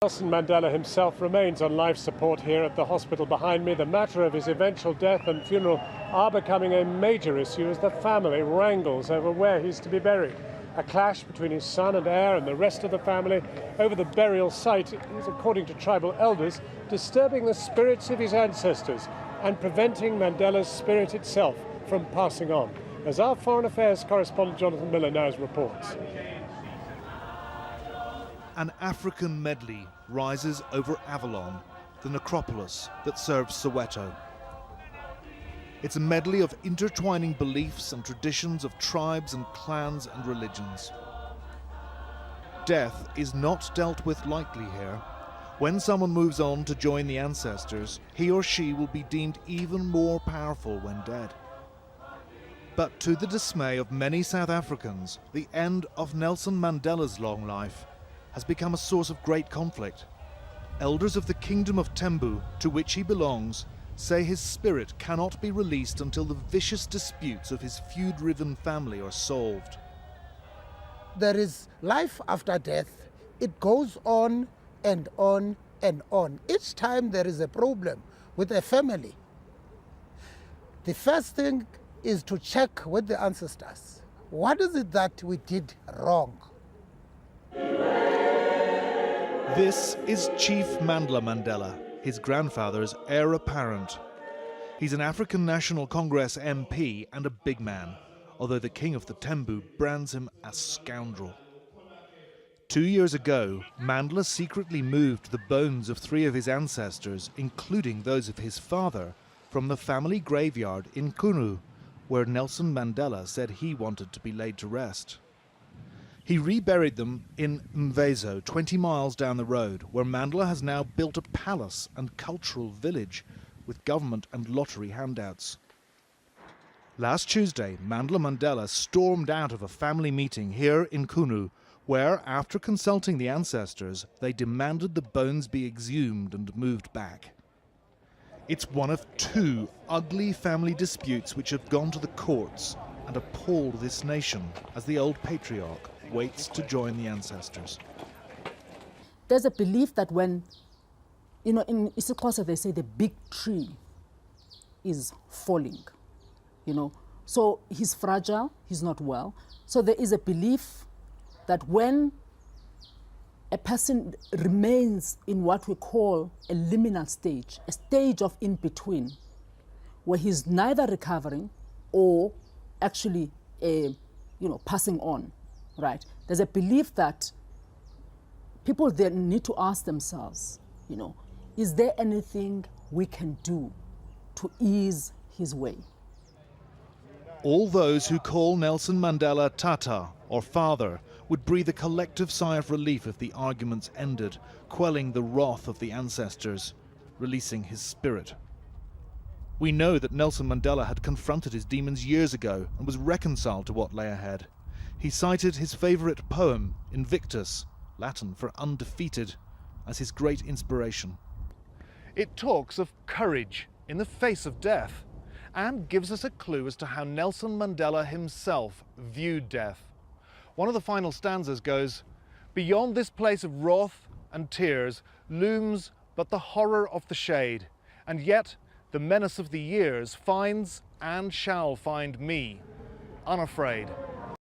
Nelson Mandela himself remains on life support here at the hospital behind me. The matter of his eventual death and funeral are becoming a major issue as the family wrangles over where he's to be buried. A clash between his son and heir and the rest of the family over the burial site is, according to tribal elders, disturbing the spirits of his ancestors and preventing Mandela's spirit itself from passing on, as our Foreign Affairs correspondent Jonathan Miller now reports. An African medley rises over Avalon, the necropolis that serves Soweto. It's a medley of intertwining beliefs and traditions of tribes and clans and religions. Death is not dealt with lightly here. When someone moves on to join the ancestors, he or she will be deemed even more powerful when dead. But to the dismay of many South Africans, the end of Nelson Mandela's long life has become a source of great conflict. Elders of the Kingdom of Tembu, to which he belongs, say his spirit cannot be released until the vicious disputes of his feud-riven family are solved. There is life after death. It goes on and on and on. Each time there is a problem with a family, the first thing is to check with the ancestors. What is it that we did wrong? This is Chief Mandla Mandela, his grandfather's heir apparent. He's an African National Congress MP and a big man, although the king of the Tembu brands him as scoundrel. 2 years ago, Mandela secretly moved the bones of 3 of his ancestors, including those of his father, from the family graveyard in Kunu, where Nelson Mandela said he wanted to be laid to rest. He reburied them in Mvezo, 20 miles down the road, where Mandela has now built a palace and cultural village with government and lottery handouts. Last Tuesday, Mandela Mandela stormed out of a family meeting here in Kunu, where, after consulting the ancestors, they demanded the bones be exhumed and moved back. It's one of 2 ugly family disputes which have gone to the courts and appalled this nation as the old patriarch waits to join the ancestors. There's a belief that when, in isiXhosa they say the big tree is falling, So he's fragile, he's not well. So there is a belief that when a person remains in what we call a liminal stage, a stage of in-between, where he's neither recovering or actually, passing on. Right. There's a belief that people then need to ask themselves, is there anything we can do to ease his way? All those who call Nelson Mandela Tata, or father, would breathe a collective sigh of relief if the arguments ended, quelling the wrath of the ancestors, releasing his spirit. We know that Nelson Mandela had confronted his demons years ago and was reconciled to what lay ahead. He cited his favourite poem, Invictus, Latin for undefeated, as his great inspiration. It talks of courage in the face of death and gives us a clue as to how Nelson Mandela himself viewed death. One of the final stanzas goes, "Beyond this place of wrath and tears looms but the horror of the shade, and yet the menace of the years finds and shall find me, unafraid."